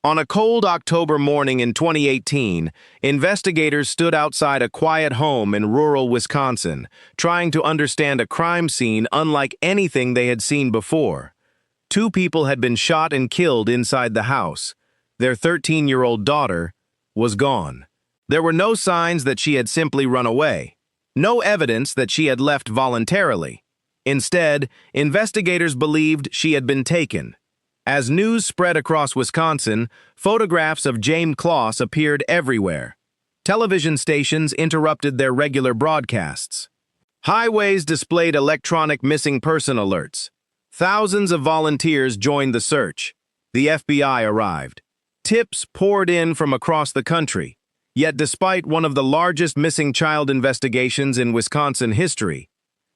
On a cold October morning in 2018, investigators stood outside a quiet home in rural Wisconsin, trying to understand a crime scene unlike anything they had seen before. Two people had been shot and killed inside the house. Their 13-year-old daughter was gone. There were no signs that she had simply run away. No evidence that she had left voluntarily. Instead, investigators believed she had been taken. As news spread across Wisconsin, photographs of Jayme Closs appeared everywhere. Television stations interrupted their regular broadcasts. Highways displayed electronic missing person alerts. Thousands of volunteers joined the search. The FBI arrived. Tips poured in from across the country. Yet despite one of the largest missing child investigations in Wisconsin history,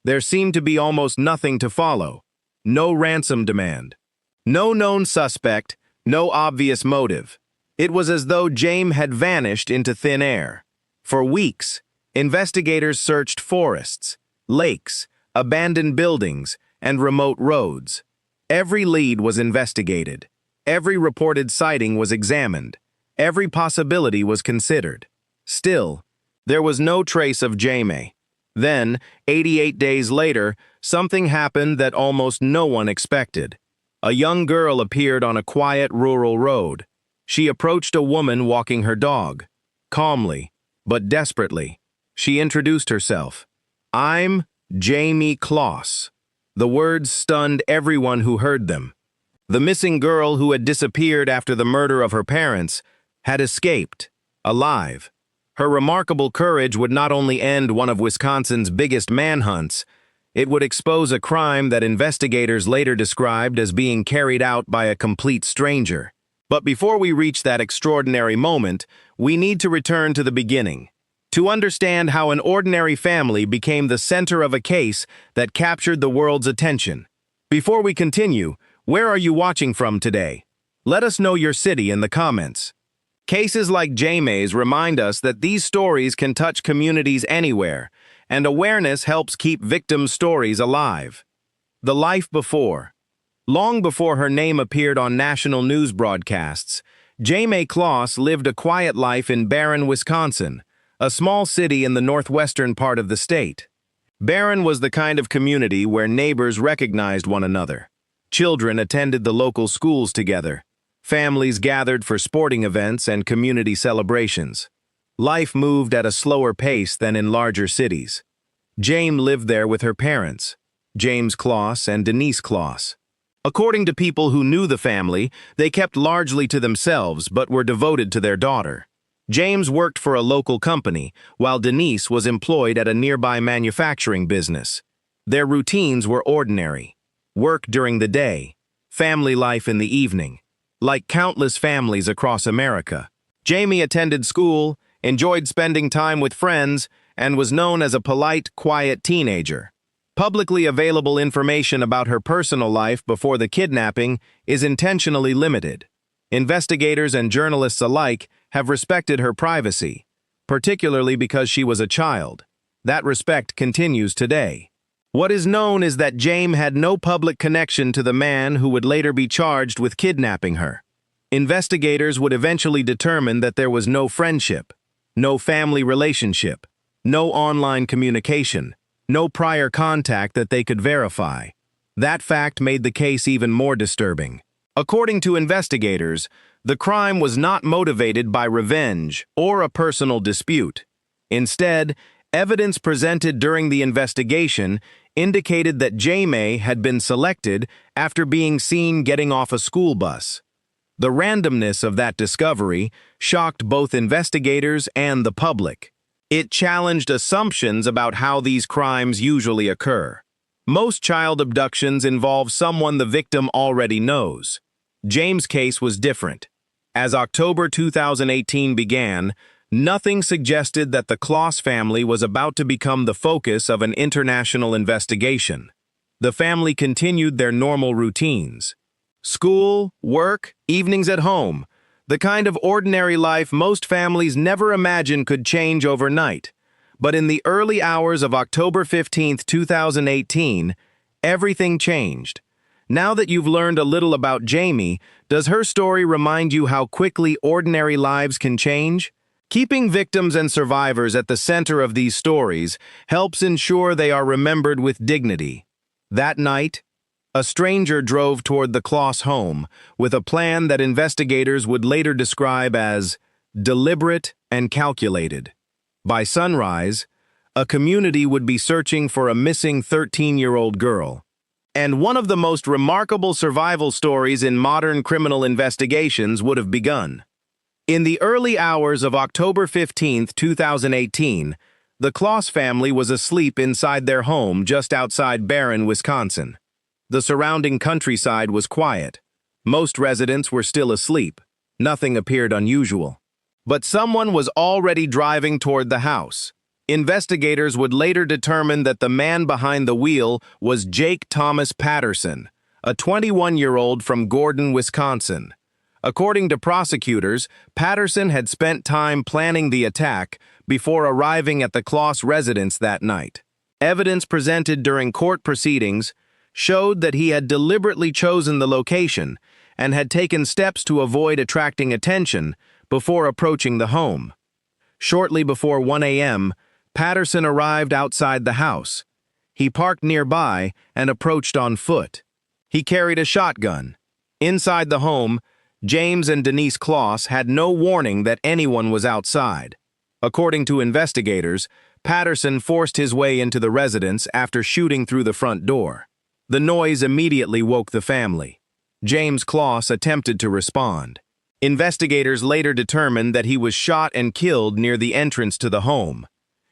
there seemed to be almost nothing to follow. No ransom demand. No known suspect, no obvious motive. It was as though Jayme had vanished into thin air. For weeks, investigators searched forests, lakes, abandoned buildings, and remote roads. Every lead was investigated. Every reported sighting was examined. Every possibility was considered. Still, there was no trace of Jayme. Then, 88 days later, something happened that almost no one expected. A young girl appeared on a quiet rural road. She approached a woman walking her dog. Calmly, but desperately, she introduced herself. "I'm Jayme Closs." The words stunned everyone who heard them. The missing girl who had disappeared after the murder of her parents had escaped, alive. Her remarkable courage would not only end one of Wisconsin's biggest manhunts, it would expose a crime that investigators later described as being carried out by a complete stranger. But before we reach that extraordinary moment, we need to return to the beginning, to understand how an ordinary family became the center of a case that captured the world's attention. Before we continue, where are you watching from today? Let us know your city in the comments. Cases like Jayme's remind us that these stories can touch communities anywhere, and awareness helps keep victims' stories alive. The life before. Long before her name appeared on national news broadcasts, Jayme Closs lived a quiet life in Barron, Wisconsin, a small city in the northwestern part of the state. Barron was the kind of community where neighbors recognized one another. Children attended the local schools together. Families gathered for sporting events and community celebrations. Life moved at a slower pace than in larger cities. Jayme lived there with her parents, James Closs and Denise Closs. According to people who knew the family, they kept largely to themselves but were devoted to their daughter. James worked for a local company, while Denise was employed at a nearby manufacturing business. Their routines were ordinary. Work during the day, family life in the evening. Like countless families across America, Jayme attended school, enjoyed spending time with friends, and was known as a polite, quiet teenager. Publicly available information about her personal life before the kidnapping is intentionally limited. Investigators and journalists alike have respected her privacy, particularly because she was a child. That respect continues today. What is known is that Jayme had no public connection to the man who would later be charged with kidnapping her. Investigators would eventually determine that there was no friendship, no family relationship, no online communication, no prior contact that they could verify. That fact made the case even more disturbing. According to investigators, the crime was not motivated by revenge or a personal dispute. Instead, evidence presented during the investigation indicated that Jayme had been selected after being seen getting off a school bus. The randomness of that discovery shocked both investigators and the public. It challenged assumptions about how these crimes usually occur. Most child abductions involve someone the victim already knows. Jayme's case was different. As October 2018 began, nothing suggested that the Closs family was about to become the focus of an international investigation. The family continued their normal routines. School, work, evenings at home. The kind of ordinary life most families never imagined could change overnight. But in the early hours of October 15, 2018, everything changed. Now that you've learned a little about Jayme, does her story remind you how quickly ordinary lives can change? Keeping victims and survivors at the center of these stories helps ensure they are remembered with dignity. That night, a stranger drove toward the Closs home with a plan that investigators would later describe as deliberate and calculated. By sunrise, a community would be searching for a missing 13-year-old girl. And one of the most remarkable survival stories in modern criminal investigations would have begun. In the early hours of October 15, 2018, the Closs family was asleep inside their home just outside Barron, Wisconsin. The surrounding countryside was quiet. Most residents were still asleep. Nothing appeared unusual. But someone was already driving toward the house. Investigators would later determine that the man behind the wheel was Jake Thomas Patterson, a 21-year-old from Gordon, Wisconsin. According to prosecutors, Patterson had spent time planning the attack before arriving at the Closs residence that night. Evidence presented during court proceedings showed that he had deliberately chosen the location and had taken steps to avoid attracting attention before approaching the home. Shortly before 1 a.m., Patterson arrived outside the house. He parked nearby and approached on foot. He carried a shotgun. Inside the home, James and Denise Closs had no warning that anyone was outside. According to investigators, Patterson forced his way into the residence after shooting through the front door. The noise immediately woke the family. James Closs attempted to respond. Investigators later determined that he was shot and killed near the entrance to the home.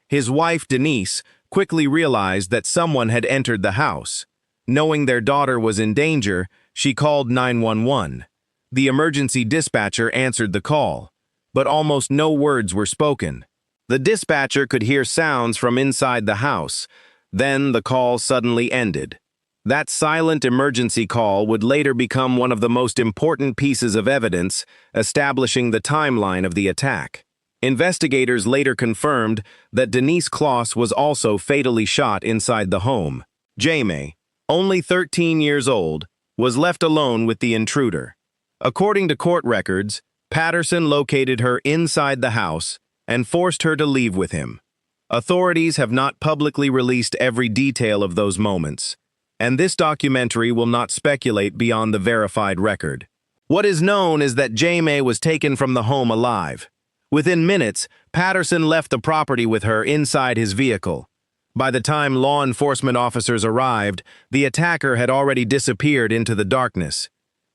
His wife, Denise, quickly realized that someone had entered the house. Knowing their daughter was in danger, she called 911. The emergency dispatcher answered the call, but almost no words were spoken. The dispatcher could hear sounds from inside the house. Then the call suddenly ended. That silent emergency call would later become one of the most important pieces of evidence, establishing the timeline of the attack. Investigators later confirmed that Denise Closs was also fatally shot inside the home. Jayme, only 13 years old, was left alone with the intruder. According to court records, Patterson located her inside the house and forced her to leave with him. Authorities have not publicly released every detail of those moments, and this documentary will not speculate beyond the verified record. What is known is that Jayme was taken from the home alive. Within minutes, Patterson left the property with her inside his vehicle. By the time law enforcement officers arrived, the attacker had already disappeared into the darkness.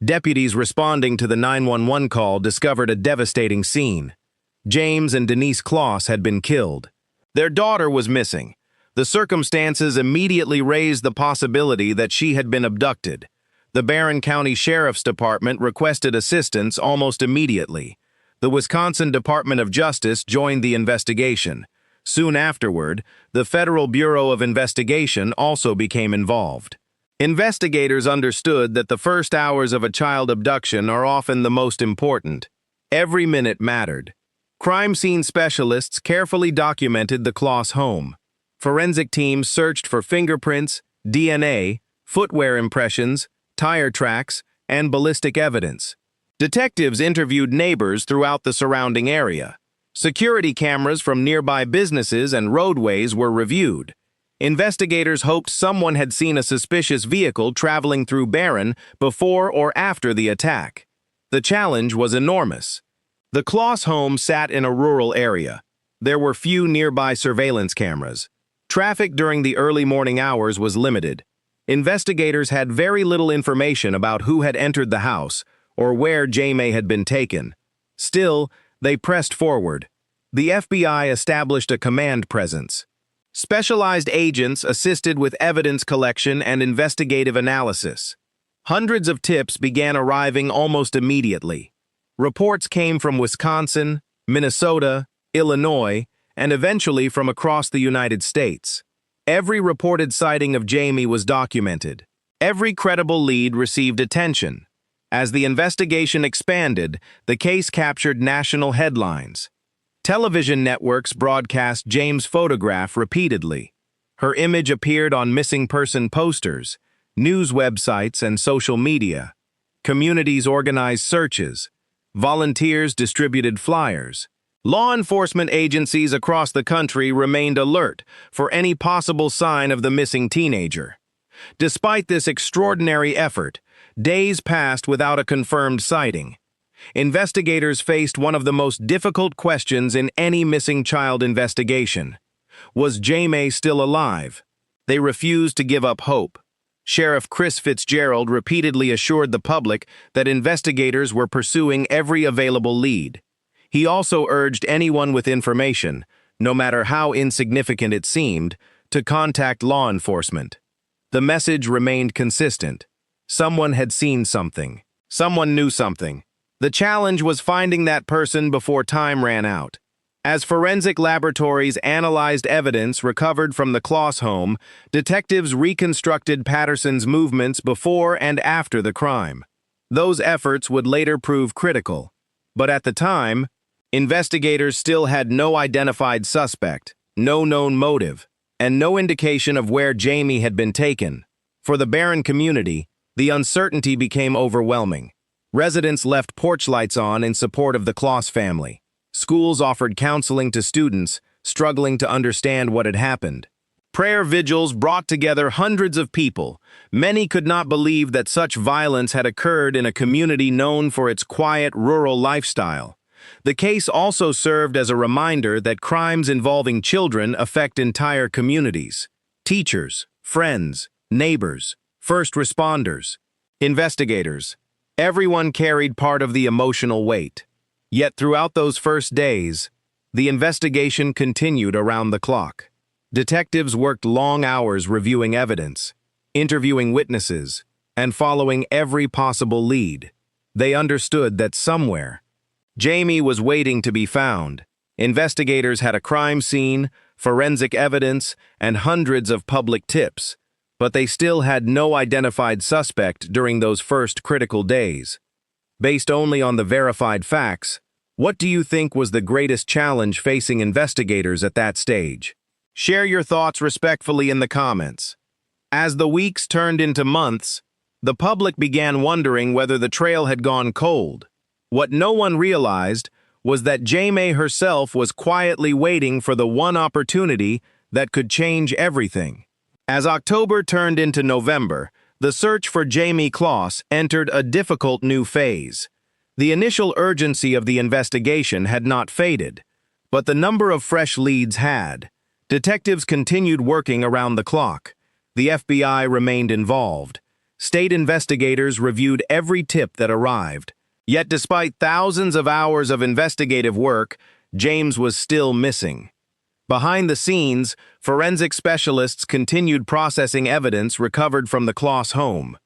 Deputies responding to the 911 call discovered a devastating scene. James and Denise Closs had been killed. Their daughter was missing. The circumstances immediately raised the possibility that she had been abducted. The Barron County Sheriff's Department requested assistance almost immediately. The Wisconsin Department of Justice joined the investigation. Soon afterward, the Federal Bureau of Investigation also became involved. Investigators understood that the first hours of a child abduction are often the most important. Every minute mattered. Crime scene specialists carefully documented the Closs home. Forensic teams searched for fingerprints, DNA, footwear impressions, tire tracks, and ballistic evidence. Detectives interviewed neighbors throughout the surrounding area. Security cameras from nearby businesses and roadways were reviewed. Investigators hoped someone had seen a suspicious vehicle traveling through Barron before or after the attack. The challenge was enormous. The Closs home sat in a rural area. There were few nearby surveillance cameras. Traffic during the early morning hours was limited. Investigators had very little information about who had entered the house or where Jayme had been taken. Still, they pressed forward. The FBI established a command presence. Specialized agents assisted with evidence collection and investigative analysis. Hundreds of tips began arriving almost immediately. Reports came from Wisconsin, Minnesota, Illinois, and eventually from across the United States. Every reported sighting of Jayme was documented. Every credible lead received attention. As the investigation expanded, the case captured national headlines. Television networks broadcast Jayme's photograph repeatedly. Her image appeared on missing person posters. news websites and social media. Communities organized searches. Volunteers distributed flyers. Law enforcement agencies across the country remained alert for any possible sign of the missing teenager. Despite this extraordinary effort, days passed without a confirmed sighting. Investigators faced one of the most difficult questions in any missing child investigation. Was Jayme still alive? They refused to give up hope. Sheriff Chris Fitzgerald repeatedly assured the public that investigators were pursuing every available lead. He also urged anyone with information, no matter how insignificant it seemed, to contact law enforcement. The message remained consistent. Someone had seen something. Someone knew something. The challenge was finding that person before time ran out. As forensic laboratories analyzed evidence recovered from the Closs home, detectives reconstructed Patterson's movements before and after the crime. Those efforts would later prove critical. But at the time, investigators still had no identified suspect, no known motive, and no indication of where Jayme had been taken. For the Barron community, the uncertainty became overwhelming. Residents left porch lights on in support of the Closs family. Schools offered counseling to students struggling to understand what had happened. Prayer vigils brought together hundreds of people. Many could not believe that such violence had occurred in a community known for its quiet, rural lifestyle. The case also served as a reminder that crimes involving children affect entire communities. Teachers, friends, neighbors, first responders, investigators. Everyone carried part of the emotional weight. Yet throughout those first days, the investigation continued around the clock. Detectives worked long hours reviewing evidence, interviewing witnesses, and following every possible lead. They understood that somewhere, Jayme was waiting to be found. Investigators had a crime scene, forensic evidence, and hundreds of public tips, but they still had no identified suspect during those first critical days. Based only on the verified facts, what do you think was the greatest challenge facing investigators at that stage? Share your thoughts respectfully in the comments. As the weeks turned into months, the public began wondering whether the trail had gone cold. What no one realized was that Jayme herself was quietly waiting for the one opportunity that could change everything. As October turned into November, the search for Jayme Closs entered a difficult new phase. The initial urgency of the investigation had not faded, but the number of fresh leads had. Detectives continued working around the clock. The FBI remained involved. State investigators reviewed every tip that arrived. Yet despite thousands of hours of investigative work, James was still missing. Behind the scenes, forensic specialists continued processing evidence recovered from the Closs home.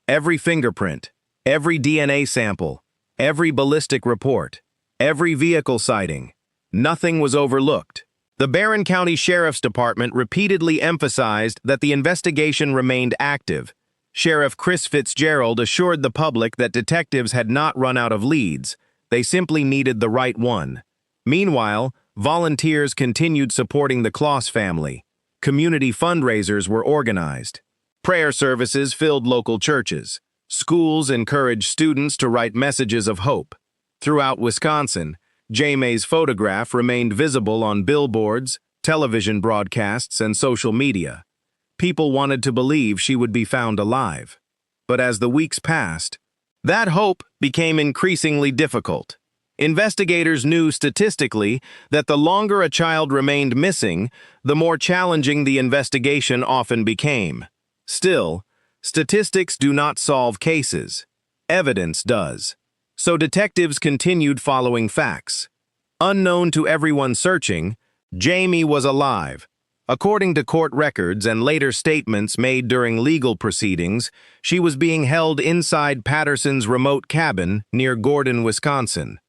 Every fingerprint, every DNA sample, every ballistic report, every vehicle sighting, nothing was overlooked. The Barron County Sheriff's Department repeatedly emphasized that the investigation remained active. Sheriff Chris Fitzgerald assured the public that detectives had not run out of leads, they simply needed the right one. Meanwhile, volunteers continued supporting the Closs family. Community fundraisers were organized. Prayer services filled local churches. Schools encouraged students to write messages of hope. Throughout Wisconsin, Jayme's photograph remained visible on billboards, television broadcasts, and social media. People wanted to believe she would be found alive. But as the weeks passed, that hope became increasingly difficult. Investigators knew statistically that the longer a child remained missing, the more challenging the investigation often became. Still, statistics do not solve cases. Evidence does. So detectives continued following facts. Unknown to everyone searching, Jayme was alive. According to court records and later statements made during legal proceedings, she was being held inside Patterson's remote cabin near Gordon, Wisconsin.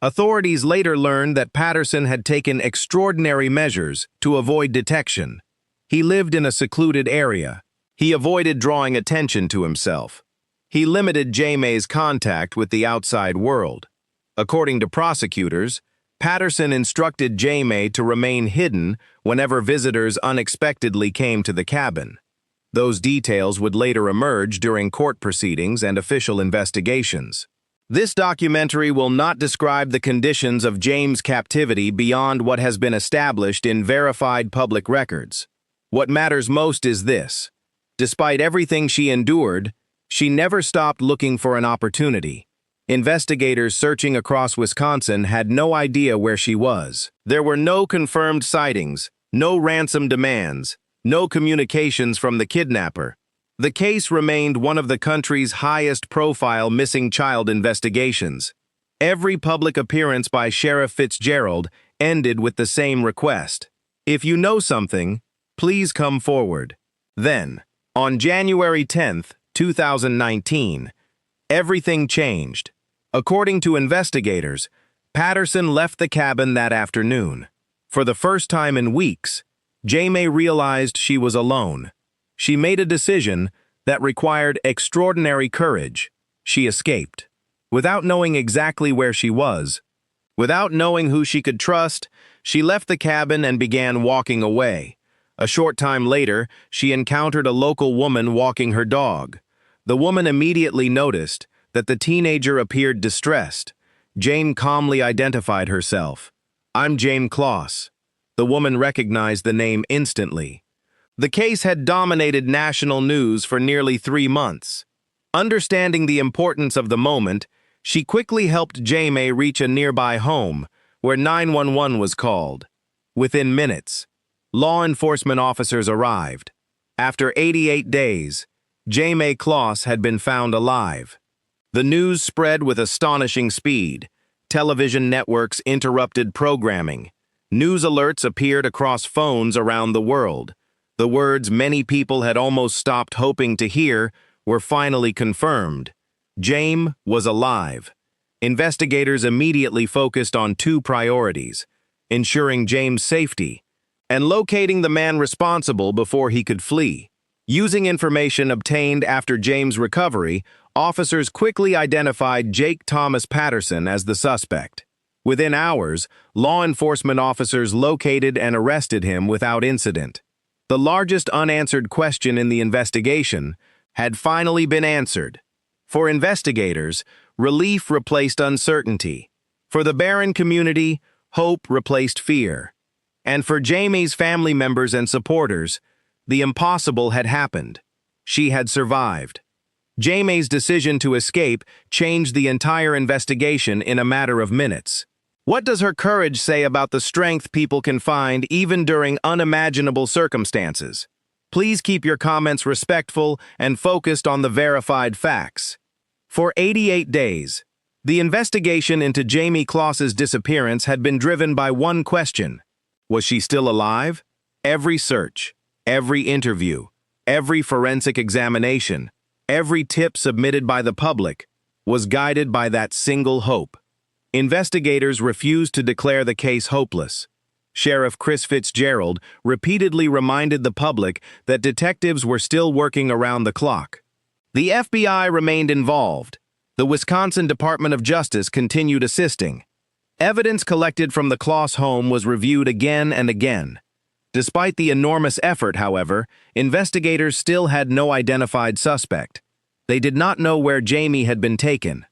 Authorities later learned that Patterson had taken extraordinary measures to avoid detection. He lived in a secluded area. He avoided drawing attention to himself. He limited Jayme's contact with the outside world. According to prosecutors, Patterson instructed Jayme to remain hidden whenever visitors unexpectedly came to the cabin. Those details would later emerge during court proceedings and official investigations. This documentary will not describe the conditions of Jayme's captivity beyond what has been established in verified public records. What matters most is this: despite everything she endured, she never stopped looking for an opportunity. Investigators searching across Wisconsin had no idea where she was. There were no confirmed sightings, no ransom demands, no communications from the kidnapper. The case remained one of the country's highest-profile missing child investigations. Every public appearance by Sheriff Fitzgerald ended with the same request: if you know something, please come forward. Then, on January 10th, 2019, everything changed. According to investigators, Patterson left the cabin that afternoon. For the first time in weeks, Jayme realized she was alone. She made a decision that required extraordinary courage. She escaped. Without knowing exactly where she was, without knowing who she could trust, she left the cabin and began walking away. A short time later, she encountered a local woman walking her dog. The woman immediately noticed that the teenager appeared distressed. Jayme calmly identified herself. "I'm Jayme Closs." The woman recognized the name instantly. The case had dominated national news for nearly 3 months. Understanding the importance of the moment, she quickly helped Jayme reach a nearby home, where 911 was called. Within minutes, law enforcement officers arrived. After 88 days, Jayme Closs had been found alive. The news spread with astonishing speed. Television networks interrupted programming. News alerts appeared across phones around the world. The words many people had almost stopped hoping to hear were finally confirmed. Jayme was alive. Investigators immediately focused on 2 priorities: ensuring Jayme's safety and locating the man responsible before he could flee. Using information obtained after Jayme's recovery, officers quickly identified Jake Thomas Patterson as the suspect. Within hours, law enforcement officers located and arrested him without incident. The largest unanswered question in the investigation had finally been answered. For investigators, relief replaced uncertainty. For the Barron community, hope replaced fear. And for Jayme's family members and supporters, the impossible had happened. She had survived. Jayme's decision to escape changed the entire investigation in a matter of minutes. What does her courage say about the strength people can find even during unimaginable circumstances? Please keep your comments respectful and focused on the verified facts. For 88 days, the investigation into Jayme Closs's disappearance had been driven by one question: was she still alive? Every search, every interview, every forensic examination, every tip submitted by the public was guided by that single hope. Investigators refused to declare the case hopeless. Sheriff Chris Fitzgerald repeatedly reminded the public that detectives were still working around the clock. The FBI remained involved. The Wisconsin Department of Justice continued assisting. Evidence collected from the Closs home was reviewed again and again. Despite the enormous effort, however, investigators still had no identified suspect. They did not know where Jayme had been taken.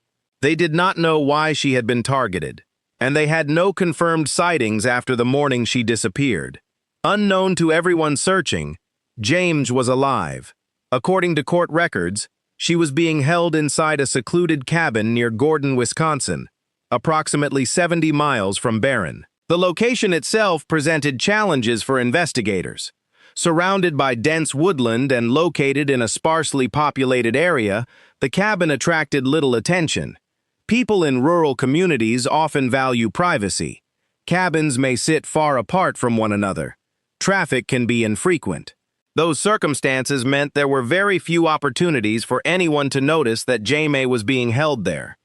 They did not know why she had been targeted, and they had no confirmed sightings after the morning she disappeared. Unknown to everyone searching, Jayme was alive. According to court records, she was being held inside a secluded cabin near Gordon, Wisconsin, approximately 70 miles from Barron. The location itself presented challenges for investigators. Surrounded by dense woodland and located in a sparsely populated area, the cabin attracted little attention. People in rural communities often value privacy. Cabins may sit far apart from one another. Traffic can be infrequent. Those circumstances meant there were very few opportunities for anyone to notice that Jayme was being held there.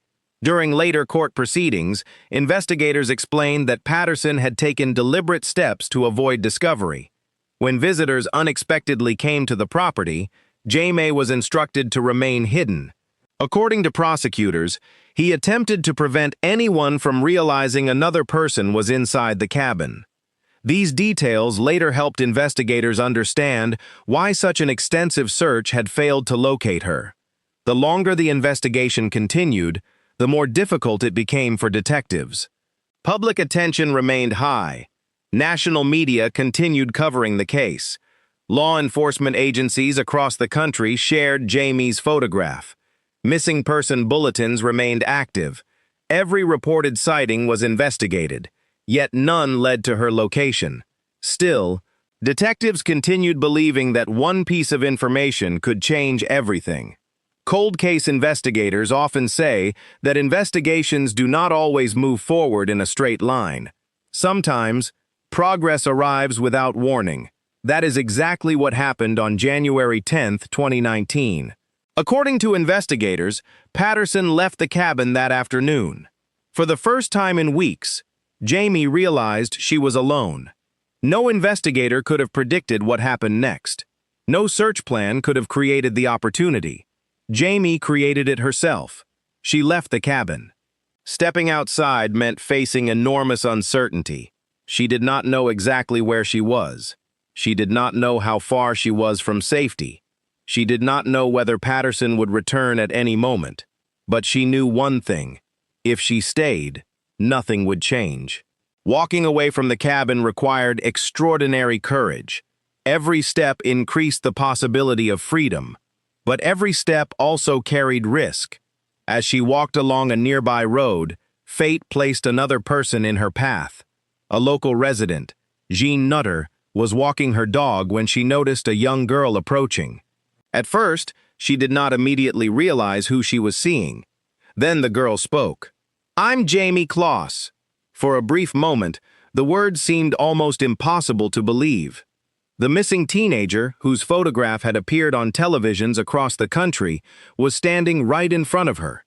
During later court proceedings, investigators explained that Patterson had taken deliberate steps to avoid discovery. When visitors unexpectedly came to the property, Jayme was instructed to remain hidden. According to prosecutors, he attempted to prevent anyone from realizing another person was inside the cabin. These details later helped investigators understand why such an extensive search had failed to locate her. The longer the investigation continued, the more difficult it became for detectives. Public attention remained high. National media continued covering the case. Law enforcement agencies across the country shared Jayme's photograph. Missing person bulletins remained active. Every reported sighting was investigated, yet none led to her location. Still, detectives continued believing that one piece of information could change everything. Cold case investigators often say that investigations do not always move forward in a straight line. Sometimes, progress arrives without warning. That is exactly what happened on January 10, 2019. According to investigators, Patterson left the cabin that afternoon. For the first time in weeks, Jayme realized she was alone. No investigator could have predicted what happened next. No search plan could have created the opportunity. Jayme created it herself. She left the cabin. Stepping outside meant facing enormous uncertainty. She did not know exactly where she was. She did not know how far she was from safety. She did not know whether Patterson would return at any moment. But she knew one thing. If she stayed, nothing would change. Walking away from the cabin required extraordinary courage. Every step increased the possibility of freedom. But every step also carried risk. As she walked along a nearby road, fate placed another person in her path. A local resident, Jean Nutter, was walking her dog when she noticed a young girl approaching. At first, she did not immediately realize who she was seeing. Then the girl spoke. "I'm Jayme Closs." For a brief moment, the words seemed almost impossible to believe. The missing teenager, whose photograph had appeared on televisions across the country, was standing right in front of her.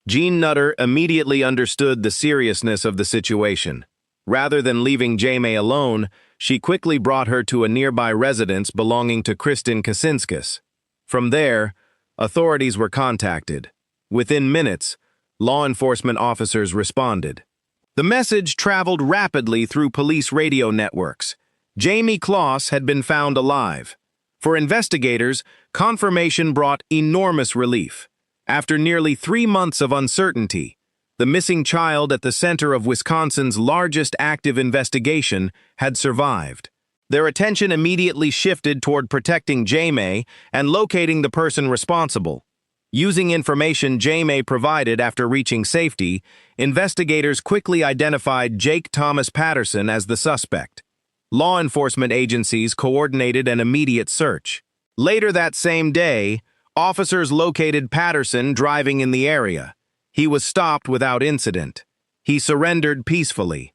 Jean Nutter immediately understood the seriousness of the situation. Rather than leaving Jayme alone, she quickly brought her to a nearby residence belonging to Kristen Kasinskis. From there, authorities were contacted. Within minutes, law enforcement officers responded. The message traveled rapidly through police radio networks. Jayme Closs had been found alive. For investigators, confirmation brought enormous relief. After nearly 3 months of uncertainty, the missing child at the center of Wisconsin's largest active investigation had survived. Their attention immediately shifted toward protecting Jayme and locating the person responsible. Using information Jayme provided after reaching safety, investigators quickly identified Jake Thomas Patterson as the suspect. Law enforcement agencies coordinated an immediate search. Later that same day, officers located Patterson driving in the area. He was stopped without incident. He surrendered peacefully.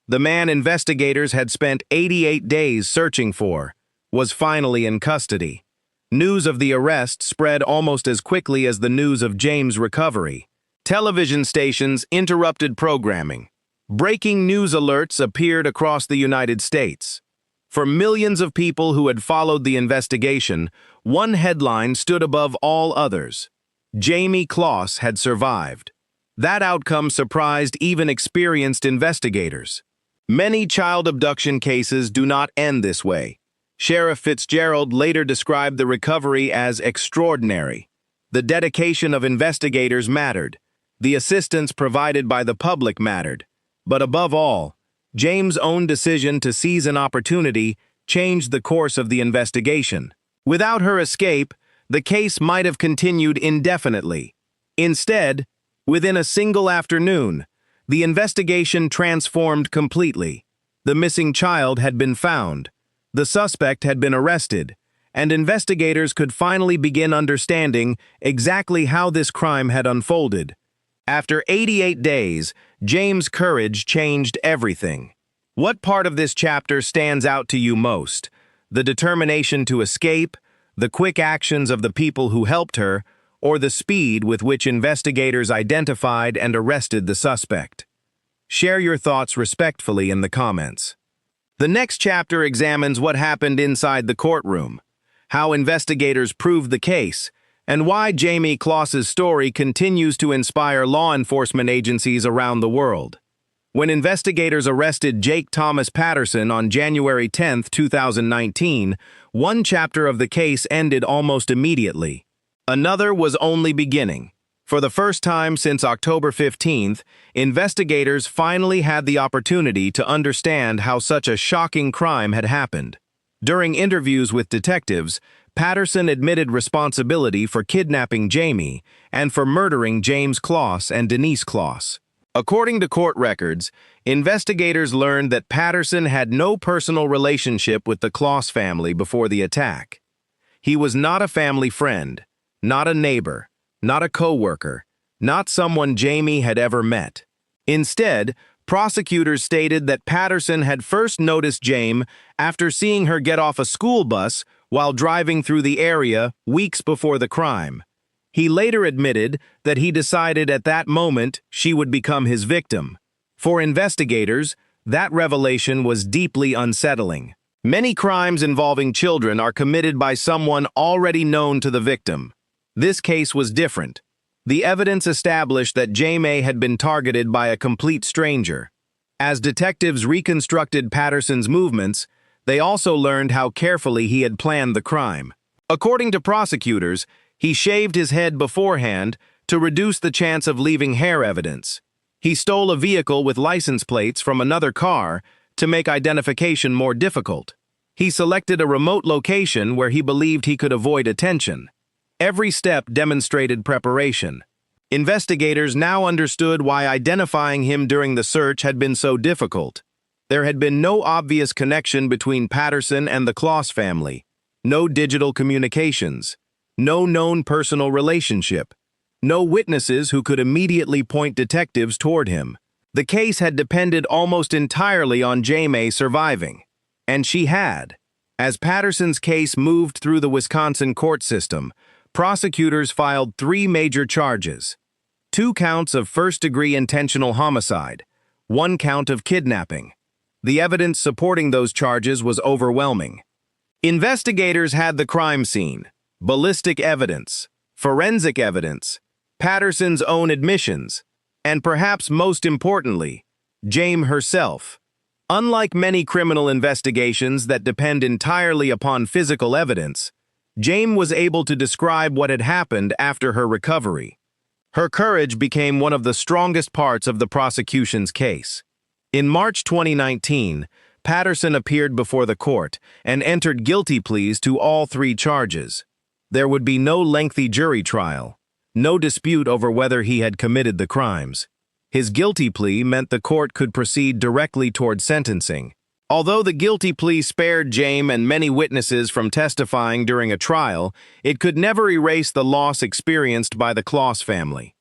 The man investigators had spent 88 days searching for was finally in custody. News of the arrest spread almost as quickly as the news of Jayme's recovery. Television stations interrupted programming. Breaking news alerts appeared across the United States. For millions of people who had followed the investigation, one headline stood above all others. Jayme Closs had survived. That outcome surprised even experienced investigators. Many child abduction cases do not end this way. Sheriff Fitzgerald later described the recovery as extraordinary. The dedication of investigators mattered. The assistance provided by the public mattered. But above all, Jayme's own decision to seize an opportunity changed the course of the investigation. Without her escape, the case might have continued indefinitely. Instead, within a single afternoon, the investigation transformed completely. The missing child had been found. The suspect had been arrested, and investigators could finally begin understanding exactly how this crime had unfolded. After 88 days, Jayme's courage changed everything. What part of this chapter stands out to you most? The determination to escape, the quick actions of the people who helped her, or the speed with which investigators identified and arrested the suspect? Share your thoughts respectfully in the comments. The next chapter examines what happened inside the courtroom, how investigators proved the case, and why Jayme Closs's story continues to inspire law enforcement agencies around the world. When investigators arrested Jake Thomas Patterson on January 10, 2019, one chapter of the case ended almost immediately. Another was only beginning. For the first time since October 15th, investigators finally had the opportunity to understand how such a shocking crime had happened. During interviews with detectives, Patterson admitted responsibility for kidnapping Jayme and for murdering Jayme Closs and Denise Closs. According to court records, investigators learned that Patterson had no personal relationship with the Closs family before the attack. He was not a family friend, not a neighbor, not a co-worker, not someone Jayme had ever met. Instead, prosecutors stated that Patterson had first noticed Jayme after seeing her get off a school bus while driving through the area weeks before the crime. He later admitted that he decided at that moment she would become his victim. For investigators, that revelation was deeply unsettling. Many crimes involving children are committed by someone already known to the victim. This case was different. The evidence established that Jayme had been targeted by a complete stranger. As detectives reconstructed Patterson's movements, they also learned how carefully he had planned the crime. According to prosecutors, he shaved his head beforehand to reduce the chance of leaving hair evidence. He stole a vehicle with license plates from another car to make identification more difficult. He selected a remote location where he believed he could avoid attention. Every step demonstrated preparation. Investigators now understood why identifying him during the search had been so difficult. There had been no obvious connection between Patterson and the Closs family, no digital communications, no known personal relationship, no witnesses who could immediately point detectives toward him. The case had depended almost entirely on Jayme surviving, and she had. As Patterson's case moved through the Wisconsin court system, prosecutors filed 3 major charges: 2 counts of first-degree intentional homicide, 1 count of kidnapping. The evidence supporting those charges was overwhelming. Investigators had the crime scene, ballistic evidence, forensic evidence, Patterson's own admissions, and perhaps most importantly, Jayme herself. Unlike many criminal investigations that depend entirely upon physical evidence, Jayme was able to describe what had happened after her recovery. Her courage became one of the strongest parts of the prosecution's case. In March 2019, Patterson appeared before the court and entered guilty pleas to all 3 charges. There would be no lengthy jury trial, no dispute over whether he had committed the crimes. His guilty plea meant the court could proceed directly toward sentencing. Although the guilty plea spared Jayme and many witnesses from testifying during a trial, it could never erase the loss experienced by the Closs family.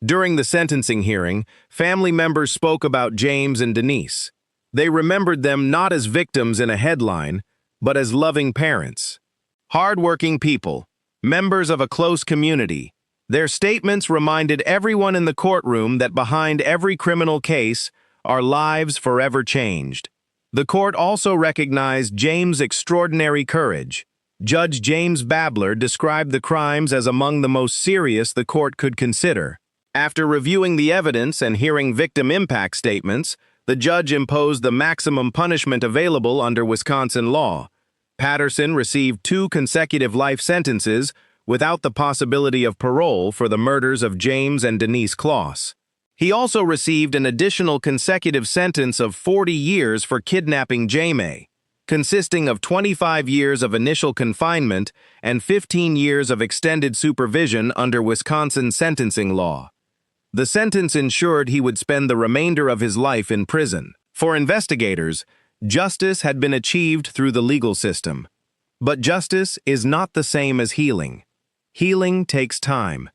During the sentencing hearing, family members spoke about Jayme and Denise. They remembered them not as victims in a headline, but as loving parents. Hard-working people, members of a close community. Their statements reminded everyone in the courtroom that behind every criminal case are lives forever changed. The court also recognized Jayme's extraordinary courage. Judge James Babler described the crimes as among the most serious the court could consider. After reviewing the evidence and hearing victim impact statements, the judge imposed the maximum punishment available under Wisconsin law. Patterson received 2 consecutive life sentences without the possibility of parole for the murders of Jayme and Denise Closs. He also received an additional consecutive sentence of 40 years for kidnapping Jayme, consisting of 25 years of initial confinement and 15 years of extended supervision under Wisconsin sentencing law. The sentence ensured he would spend the remainder of his life in prison. For investigators, justice had been achieved through the legal system. But justice is not the same as healing. Healing takes time.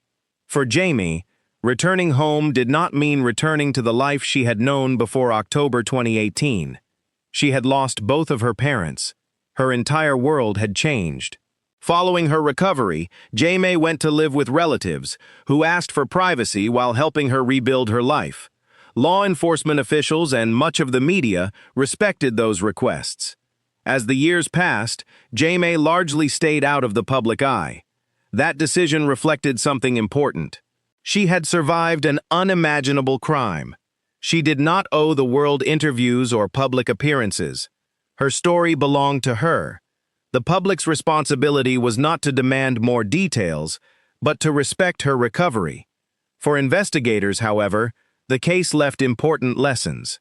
For Jayme, returning home did not mean returning to the life she had known before October 2018. She had lost both of her parents. Her entire world had changed. Following her recovery, Jayme went to live with relatives who asked for privacy while helping her rebuild her life. Law enforcement officials and much of the media respected those requests. As the years passed, Jayme largely stayed out of the public eye. That decision reflected something important. She had survived an unimaginable crime. She did not owe the world interviews or public appearances. Her story belonged to her. The public's responsibility was not to demand more details, but to respect her recovery. For investigators, however, the case left important lessons.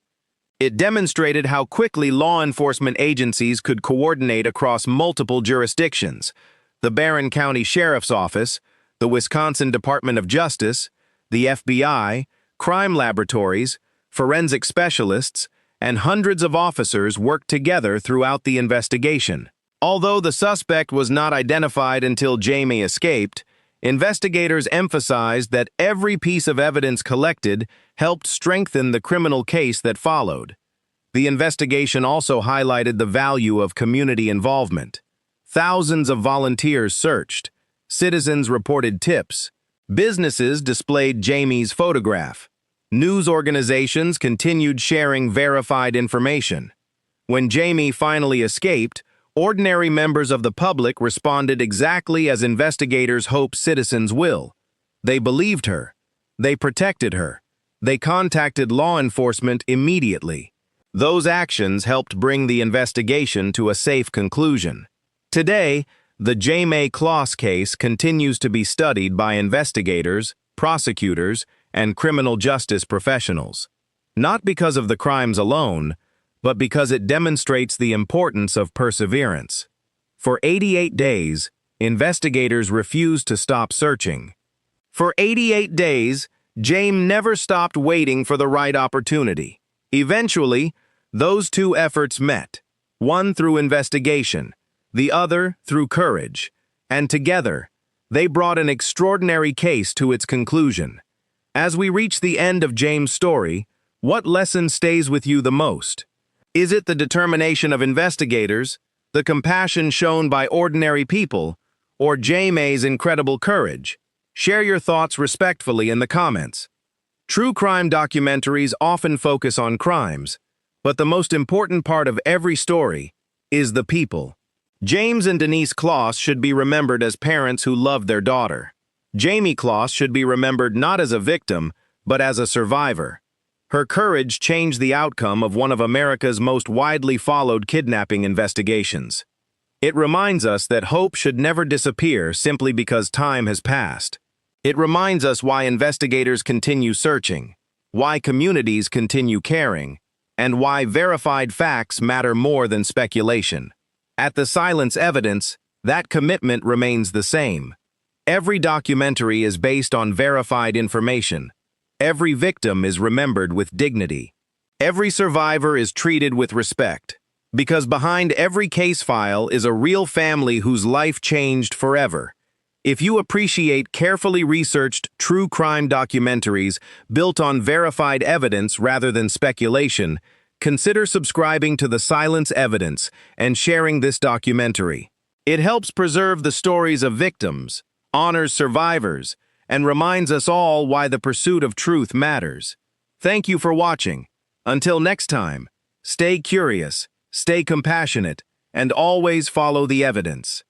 It demonstrated how quickly law enforcement agencies could coordinate across multiple jurisdictions: the Barron County Sheriff's Office, the Wisconsin Department of Justice, the FBI, crime laboratories, forensic specialists, and hundreds of officers worked together throughout the investigation. Although the suspect was not identified until Jayme escaped, investigators emphasized that every piece of evidence collected helped strengthen the criminal case that followed. The investigation also highlighted the value of community involvement. Thousands of volunteers searched. Citizens reported tips. Businesses displayed Jayme's photograph. News organizations continued sharing verified information. When Jayme finally escaped, ordinary members of the public responded exactly as investigators hope citizens will. They believed her. They protected her. They contacted law enforcement immediately. Those actions helped bring the investigation to a safe conclusion. Today, the Jayme Closs case continues to be studied by investigators, prosecutors, and criminal justice professionals. Not because of the crimes alone, but because it demonstrates the importance of perseverance. For 88 days, investigators refused to stop searching. For 88 days, Jayme never stopped waiting for the right opportunity. Eventually, those two efforts met, one through investigation, the other through courage, and together, they brought an extraordinary case to its conclusion. As we reach the end of Jayme's story, what lesson stays with you the most? Is it the determination of investigators, the compassion shown by ordinary people, or Jayme's incredible courage? Share your thoughts respectfully in the comments. True crime documentaries often focus on crimes, but the most important part of every story is the people. Jayme and Denise Closs should be remembered as parents who loved their daughter. Jayme Closs should be remembered not as a victim, but as a survivor. Her courage changed the outcome of one of America's most widely followed kidnapping investigations. It reminds us that hope should never disappear simply because time has passed. It reminds us why investigators continue searching, why communities continue caring, and why verified facts matter more than speculation. At the Silence Evidence, that commitment remains the same. Every documentary is based on verified information. Every victim is remembered with dignity. Every survivor is treated with respect. Because behind every case file is a real family whose life changed forever. If you appreciate carefully researched true crime documentaries built on verified evidence rather than speculation, consider subscribing to The Silence Evidence and sharing this documentary. It helps preserve the stories of victims, honors survivors, and reminds us all why the pursuit of truth matters. Thank you for watching. Until next time, stay curious, stay compassionate, and always follow the evidence.